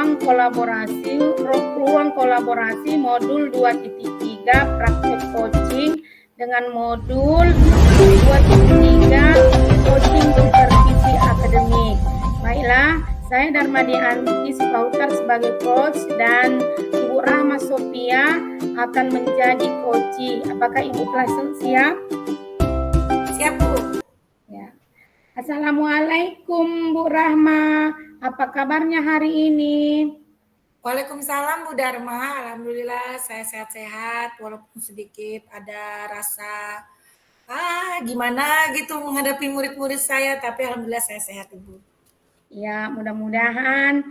ruang kolaborasi modul 2.3 praktek coaching dengan modul 2.3 coaching supervisi akademik. Baiklah, saya Darmadianti Sukautar sebagai coach dan Ibu Rahma Sophia akan menjadi coach. Apakah Ibu telah siap? Siap, Bu. Ya. Assalamualaikum Bu Rahma, apa kabarnya hari ini? Waalaikumsalam Bu Dharma, alhamdulillah saya sehat-sehat walaupun sedikit ada rasa gimana gitu menghadapi murid-murid saya, tapi alhamdulillah saya sehat Ibu. Ya, mudah-mudahan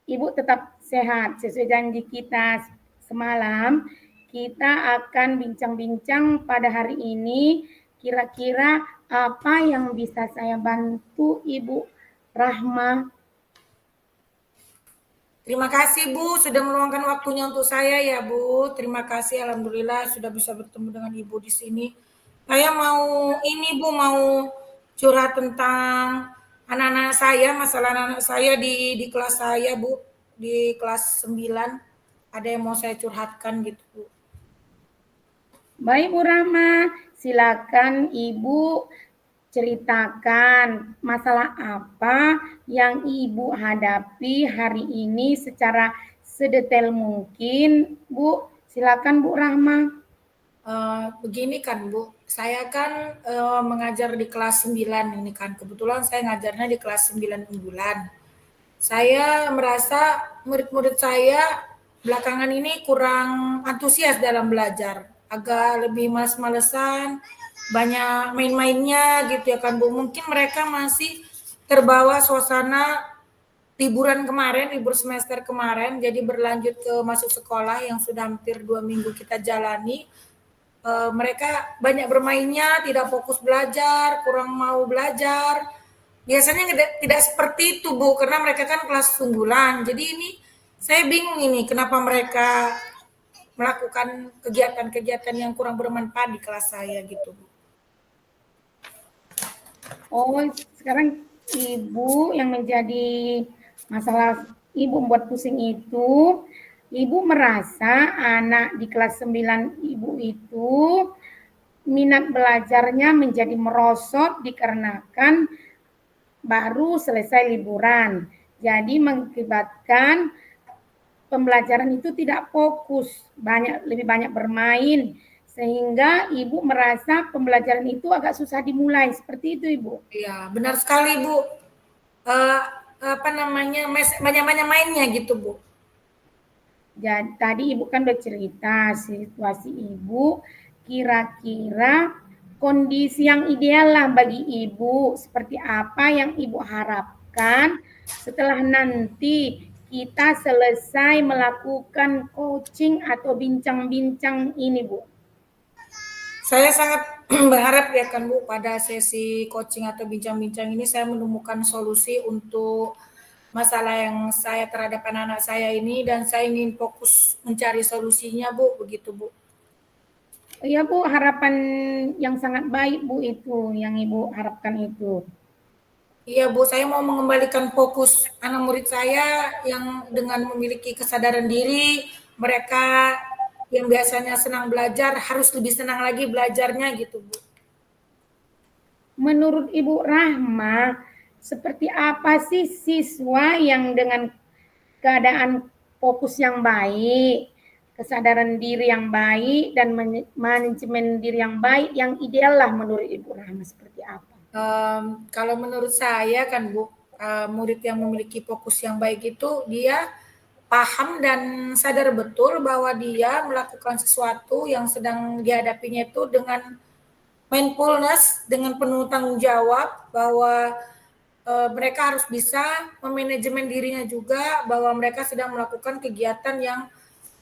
Ibu tetap sehat. Sesuai janji kita semalam, kita akan bincang-bincang pada hari ini kira-kira apa yang bisa saya bantu Ibu Rahma. Terima kasih Bu sudah meluangkan waktunya untuk saya ya Bu. Terima kasih, alhamdulillah sudah bisa bertemu dengan Ibu di sini. Saya mau curhat tentang anak-anak saya, masalah anak-anak saya di kelas saya Bu, di kelas 9. Ada yang mau saya curhatkan gitu Bu. Baik Bu Rahma, silakan Ibu ceritakan masalah apa yang Ibu hadapi hari ini secara sedetail mungkin, Bu. Silakan Bu Rahma. Begini kan Bu, saya kan mengajar di kelas 9 ini kan. Kebetulan saya ngajarnya di kelas 9 unggulan. Saya merasa murid-murid saya belakangan ini kurang antusias dalam belajar. Agak lebih males-malesan, banyak main-mainnya gitu ya kan Bu. Mungkin mereka masih terbawa suasana liburan kemarin, libur semester kemarin, jadi berlanjut ke masuk sekolah yang sudah hampir 2 minggu kita jalani. Mereka banyak bermainnya, tidak fokus belajar, kurang mau belajar. Biasanya tidak seperti itu Bu, karena mereka kan kelas unggulan. Jadi ini saya bingung ini kenapa mereka melakukan kegiatan-kegiatan yang kurang bermanfaat di kelas saya gitu Bu. Oh, sekarang Ibu yang menjadi masalah Ibu membuat pusing itu, Ibu merasa anak di kelas 9 Ibu itu minat belajarnya menjadi merosot dikarenakan baru selesai liburan. Jadi mengakibatkan pembelajaran itu tidak fokus, lebih banyak bermain, sehingga Ibu merasa pembelajaran itu agak susah dimulai. Seperti itu Ibu. Iya, benar sekali Bu. Banyak-banyak mainnya gitu Bu. Jadi tadi Ibu kan udah cerita situasi Ibu, kira-kira kondisi yang ideal lah bagi Ibu, seperti apa yang Ibu harapkan setelah nanti kita selesai melakukan coaching atau bincang-bincang ini Bu. Saya sangat berharap ya kan Bu, pada sesi coaching atau bincang-bincang ini saya menemukan solusi untuk masalah yang saya terhadap anak-anak saya ini, dan saya ingin fokus mencari solusinya Bu, begitu Bu. Iya Bu, harapan yang sangat baik Bu itu, yang Ibu harapkan itu. Iya Bu, saya mau mengembalikan fokus anak murid saya yang dengan memiliki kesadaran diri, mereka yang biasanya senang belajar harus lebih senang lagi belajarnya gitu Bu. Menurut Ibu Rahma, seperti apa sih siswa yang dengan keadaan fokus yang baik, kesadaran diri yang baik, dan manajemen diri yang baik, yang ideal lah menurut Ibu Rahma seperti apa? Kalau menurut saya kan Bu, murid yang memiliki fokus yang baik itu dia paham dan sadar betul bahwa dia melakukan sesuatu yang sedang dihadapinya itu dengan mindfulness, dengan penuh tanggung jawab, bahwa mereka harus bisa memanajemen dirinya juga, bahwa mereka sedang melakukan kegiatan yang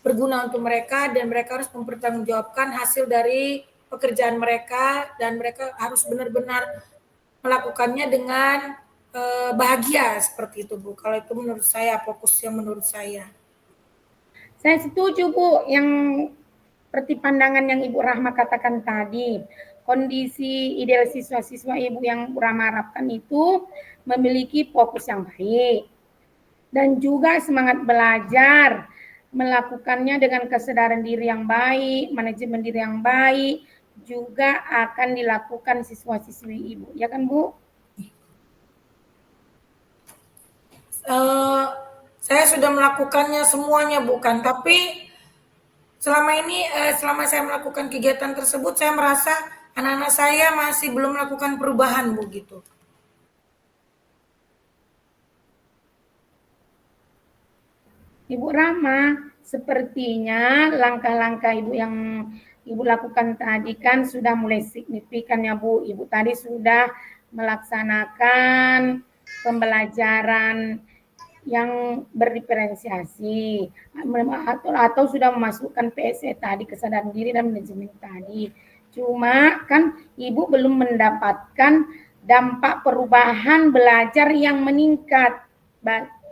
berguna untuk mereka, dan mereka harus mempertanggungjawabkan hasil dari pekerjaan mereka, dan mereka harus benar-benar melakukannya dengan bahagia seperti itu Bu. Kalau itu menurut saya, fokusnya menurut saya. Saya setuju Bu, yang seperti pandangan yang Ibu Rahma katakan tadi. Kondisi ideal siswa-siswa Ibu yang Ibu Rahma harapkan itu memiliki fokus yang baik, dan juga semangat belajar, melakukannya dengan kesadaran diri yang baik, manajemen diri yang baik, juga akan dilakukan siswa-siswi Ibu. Ya kan, Bu? Saya sudah melakukannya semuanya, bukan, tapi selama ini, selama saya melakukan kegiatan tersebut, saya merasa anak-anak saya masih belum melakukan perubahan, Bu, gitu. Ibu Rama, sepertinya langkah-langkah Ibu yang Ibu lakukan tadi kan sudah mulai signifikan ya Bu. Ibu tadi sudah melaksanakan pembelajaran yang berdiferensiasi atau sudah memasukkan PSE tadi, kesadaran diri dan manajemen tadi. Cuma kan Ibu belum mendapatkan dampak perubahan belajar yang meningkat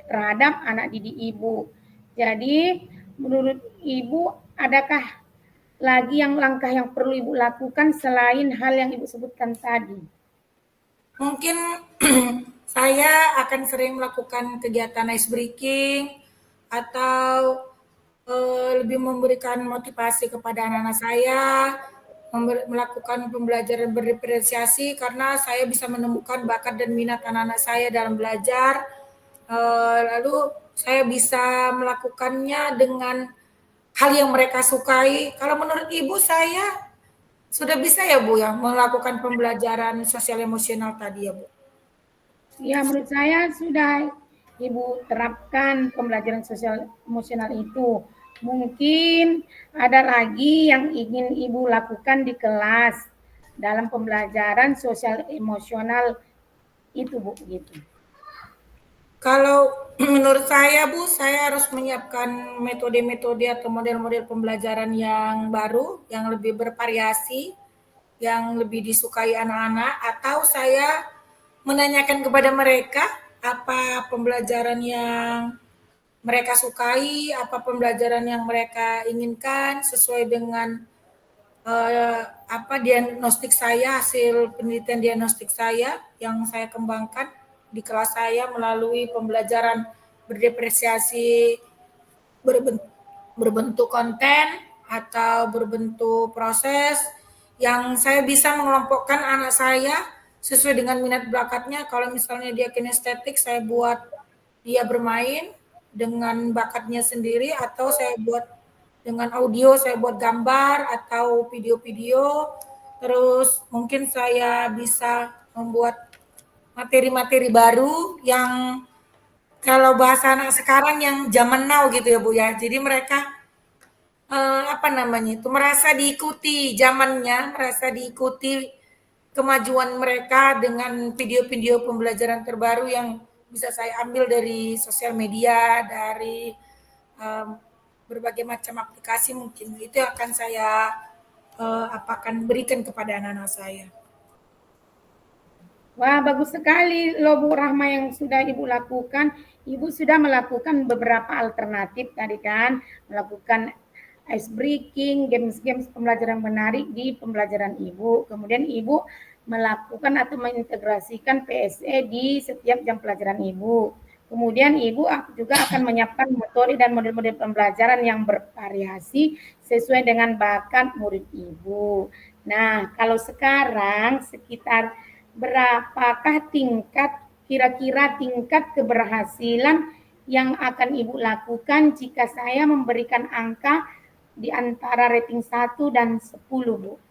terhadap anak didik Ibu. Jadi menurut Ibu adakah lagi langkah yang perlu Ibu lakukan selain hal yang Ibu sebutkan tadi? Mungkin saya akan sering melakukan kegiatan ice breaking atau lebih memberikan motivasi kepada anak-anak saya, melakukan pembelajaran berdiferensiasi karena saya bisa menemukan bakat dan minat anak-anak saya dalam belajar. Lalu saya bisa melakukannya dengan hal yang mereka sukai. Kalau menurut Ibu, saya sudah bisa ya Bu ya melakukan pembelajaran sosial emosional tadi ya Bu? Ya, menurut saya sudah Ibu terapkan pembelajaran sosial emosional itu. Mungkin ada lagi yang ingin Ibu lakukan di kelas dalam pembelajaran sosial emosional itu, Bu, gitu. Kalau menurut saya Bu, saya harus menyiapkan metode-metode atau model-model pembelajaran yang baru, yang lebih bervariasi, yang lebih disukai anak-anak, atau saya menanyakan kepada mereka apa pembelajaran yang mereka sukai, apa pembelajaran yang mereka inginkan sesuai dengan apa diagnostik saya, hasil penelitian diagnostik saya yang saya kembangkan di kelas saya melalui pembelajaran berdiferensiasi berbentuk konten atau berbentuk proses yang saya bisa mengelompokkan anak saya sesuai dengan minat bakatnya. Kalau misalnya dia kinestetik, saya buat dia bermain dengan bakatnya sendiri, atau saya buat dengan audio, saya buat gambar atau video-video. Terus mungkin saya bisa membuat materi-materi baru yang kalau bahasa anak sekarang yang zaman now gitu ya Bu ya. Jadi mereka apa namanya itu merasa diikuti zamannya, merasa diikuti kemajuan mereka dengan video-video pembelajaran terbaru yang bisa saya ambil dari sosial media, dari um, berbagai macam aplikasi mungkin itu akan saya apakan berikan kepada anak-anak saya. Wah, bagus sekali loh Bu Rahma yang sudah Ibu lakukan. Ibu sudah melakukan beberapa alternatif tadi kan, melakukan ice breaking, games-games pembelajaran menarik di pembelajaran Ibu. Kemudian Ibu melakukan atau mengintegrasikan PSE di setiap jam pelajaran Ibu. Kemudian Ibu juga akan menyiapkan metode dan model-model pembelajaran yang bervariasi sesuai dengan bakat murid Ibu. Nah, kalau sekarang sekitar berapakah kira-kira tingkat keberhasilan yang akan Ibu lakukan jika saya memberikan angka di antara rating 1 dan 10, Bu?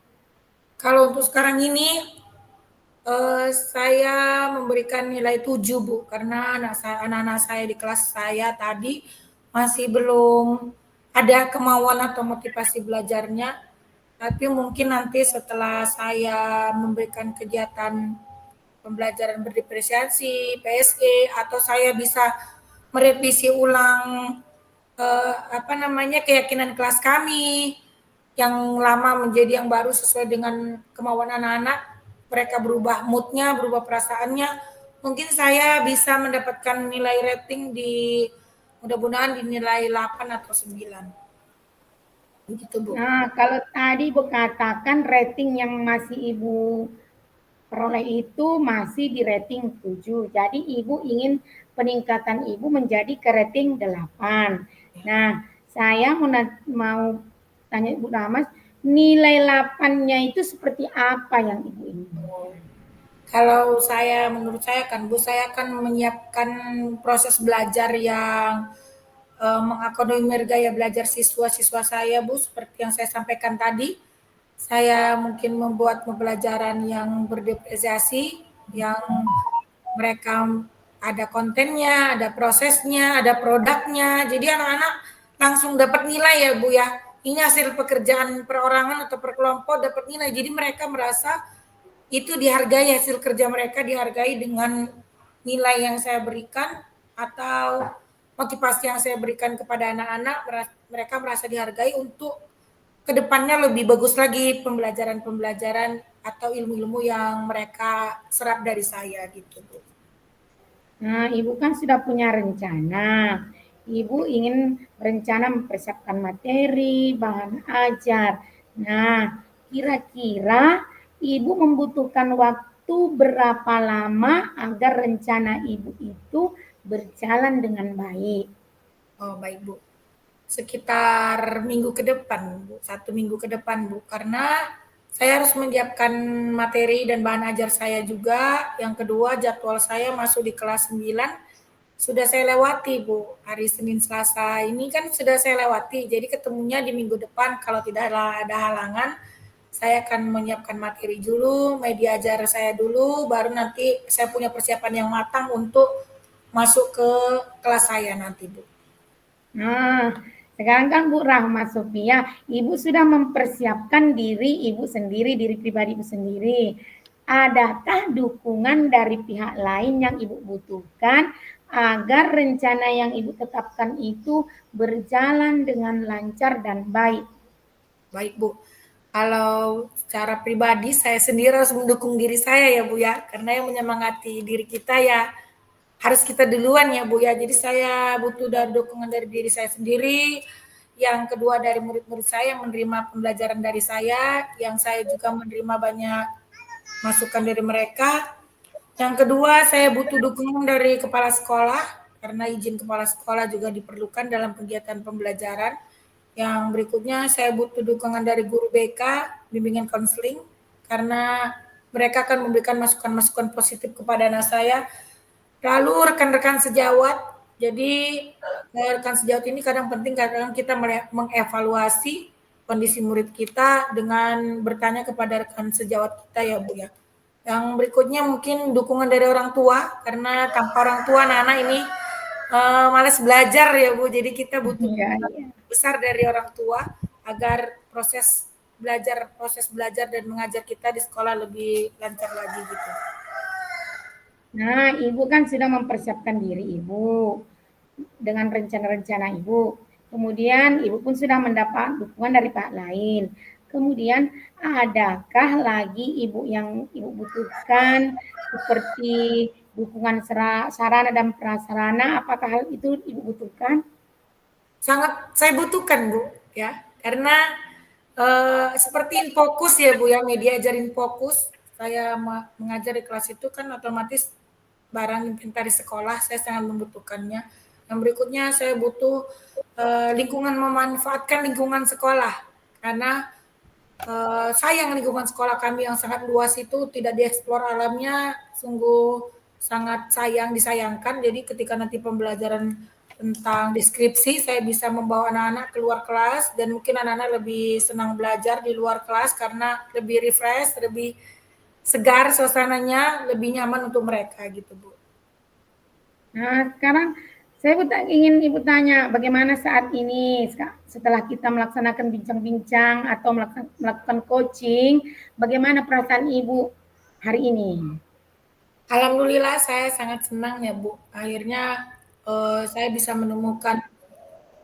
Kalau untuk sekarang ini saya memberikan nilai 7 Bu, karena anak-anak saya di kelas saya tadi masih belum ada kemauan atau motivasi belajarnya. Tapi mungkin nanti setelah saya memberikan kegiatan pembelajaran berdiferensiasi, PSE, atau saya bisa merevisi ulang apa namanya keyakinan kelas kami yang lama menjadi yang baru sesuai dengan kemauan anak-anak, mereka berubah moodnya, berubah perasaannya, mungkin saya bisa mendapatkan nilai rating di mudah-mudahan di nilai 8 atau 9. Begitu Bu. Nah, kalau tadi Bu katakan rating yang masih Ibu peroleh itu masih di rating 7. Jadi Ibu ingin peningkatan Ibu menjadi ke rating 8. Nah, saya mau tanya Ibu Rahmas, nilai 8-nya itu seperti apa yang Ibu inginkan? Kalau saya, menurut saya kan Bu, saya akan menyiapkan proses belajar yang mengakomodir gaya belajar siswa-siswa saya Bu, seperti yang saya sampaikan tadi. Saya mungkin membuat pembelajaran yang berdiferensiasi, yang mereka ada kontennya, ada prosesnya, ada produknya. Jadi anak-anak langsung dapat nilai ya Bu ya. Ini hasil pekerjaan perorangan atau per kelompok dapat nilai. Jadi mereka merasa itu dihargai, hasil kerja mereka dihargai dengan nilai yang saya berikan atau motivasi yang saya berikan kepada anak-anak, mereka merasa dihargai untuk kedepannya lebih bagus lagi pembelajaran-pembelajaran atau ilmu-ilmu yang mereka serap dari saya gitu Bu. Nah, Ibu kan sudah punya rencana. Ibu ingin berencana mempersiapkan materi, bahan ajar. Nah, kira-kira Ibu membutuhkan waktu berapa lama agar rencana Ibu itu berjalan dengan baik? Oh baik Bu, sekitar minggu ke depan Bu, 1 minggu ke depan Bu, karena saya harus menyiapkan materi dan bahan ajar saya juga. Yang kedua, jadwal saya masuk di kelas 9 sudah saya lewati Bu. Hari Senin Selasa ini kan sudah saya lewati. Jadi ketemunya di minggu depan. Kalau tidak ada halangan, saya akan menyiapkan materi dulu, media ajar saya dulu, baru nanti saya punya persiapan yang matang untuk masuk ke kelas saya nanti Bu. Nah, sekarang kan Bu Rahma Sofia, Ibu sudah mempersiapkan diri Ibu sendiri, diri pribadi Ibu sendiri. Adakah dukungan dari pihak lain yang Ibu butuhkan agar rencana yang Ibu tetapkan itu berjalan dengan lancar dan baik? Baik Bu, kalau secara pribadi saya sendiri harus mendukung diri saya ya Bu ya, karena yang menyemangati diri kita ya harus kita duluan ya Bu ya. Jadi saya butuh dari dukungan dari diri saya sendiri. Yang kedua dari murid-murid saya yang menerima pembelajaran dari saya, yang saya juga menerima banyak masukan dari mereka. Yang kedua saya butuh dukungan dari kepala sekolah, karena izin kepala sekolah juga diperlukan dalam kegiatan pembelajaran. Yang berikutnya saya butuh dukungan dari guru BK, bimbingan konseling, karena mereka akan memberikan masukan-masukan positif kepada anak saya. Lalu rekan-rekan sejawat, jadi rekan sejawat ini kadang penting, kadang kita mengevaluasi kondisi murid kita dengan bertanya kepada rekan sejawat kita ya Bu ya. Yang berikutnya mungkin dukungan dari orang tua, karena tanpa orang tua anak-anak ini malas belajar ya Bu, jadi kita butuh Ya, besar dari orang tua agar proses belajar dan mengajar kita di sekolah lebih lancar lagi gitu. Nah, Ibu kan sudah mempersiapkan diri Ibu dengan rencana-rencana Ibu. Kemudian Ibu pun sudah mendapat dukungan dari pihak lain. Kemudian adakah lagi Ibu yang Ibu butuhkan seperti dukungan sarana dan prasarana? Apakah hal itu Ibu butuhkan? Sangat saya butuhkan Bu ya, karena seperti Infokus ya Bu ya, media ajarin fokus. Saya mengajar di kelas itu kan otomatis barang inventaris sekolah saya sangat membutuhkannya. Yang berikutnya saya butuh lingkungan, memanfaatkan lingkungan sekolah, karena sayang lingkungan sekolah kami yang sangat luas itu tidak dieksplor alamnya, sungguh sangat disayangkan. Jadi ketika nanti pembelajaran tentang deskripsi, saya bisa membawa anak-anak keluar kelas dan mungkin anak-anak lebih senang belajar di luar kelas karena lebih refresh, lebih segar suasananya, lebih nyaman untuk mereka gitu Bu. Nah, sekarang saya ingin Ibu tanya, bagaimana saat ini setelah kita melaksanakan bincang-bincang atau melakukan coaching, bagaimana perasaan Ibu hari ini? Alhamdulillah saya sangat senang ya Bu. Akhirnya saya bisa menemukan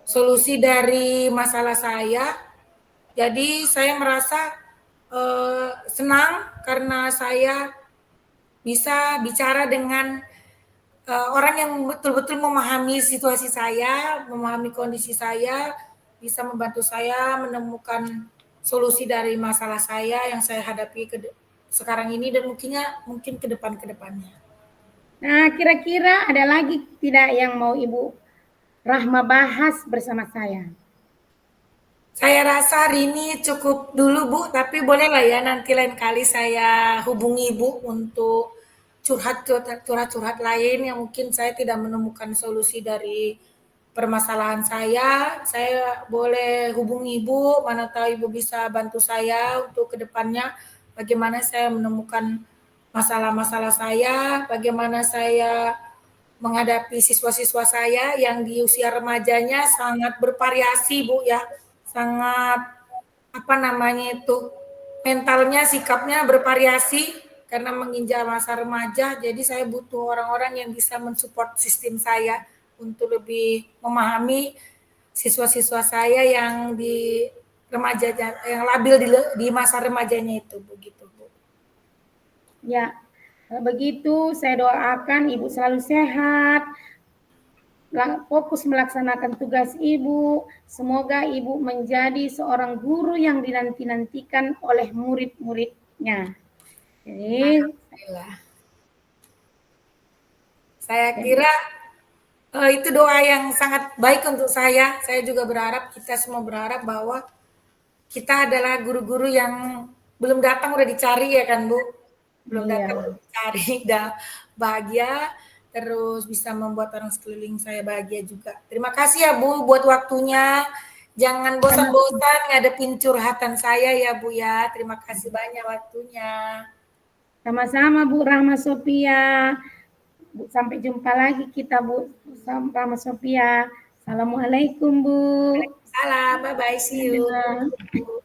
solusi dari masalah saya. Jadi saya merasa senang karena saya bisa bicara dengan orang yang betul-betul memahami situasi saya, memahami kondisi saya, bisa membantu saya menemukan solusi dari masalah saya yang saya hadapi sekarang ini dan mungkin ke depannya. Nah, kira-kira ada lagi tidak yang mau Ibu Rahma bahas bersama saya? Saya rasa hari ini cukup dulu Bu, tapi bolehlah ya nanti lain kali saya hubungi Bu untuk curhat-curhat lain yang mungkin saya tidak menemukan solusi dari permasalahan saya. Saya boleh hubungi Ibu, mana tahu Ibu bisa bantu saya untuk kedepannya bagaimana saya menemukan masalah-masalah saya, bagaimana saya menghadapi siswa-siswa saya yang di usia remajanya sangat bervariasi Bu ya, sangat apa namanya itu mentalnya, sikapnya bervariasi karena menginjak masa remaja. Jadi saya butuh orang-orang yang bisa mensupport sistem saya untuk lebih memahami siswa-siswa saya yang di remaja, yang labil di masa remajanya itu begitu Bu. Ya, begitu saya doakan Ibu selalu sehat, fokus melaksanakan tugas Ibu. Semoga Ibu menjadi seorang guru yang dinanti-nantikan oleh murid-muridnya. Jadi, Alhamdulillah. Saya kira itu doa yang sangat baik untuk saya. Saya juga berharap, kita semua berharap bahwa kita adalah guru-guru yang belum datang udah dicari ya kan Bu? Belum iya. datang udah dicari, udah bahagia, terus bisa membuat orang sekeliling saya bahagia juga. Terima kasih ya Bu buat waktunya. Jangan bosan-bosan ngadepin curhatan saya ya Bu ya. Terima kasih banyak waktunya. Sama-sama Bu Rahma Sophia. Sampai jumpa lagi kita Bu Rahma Sophia. Assalamualaikum Bu. Salam, bye bye, see you. Dadah.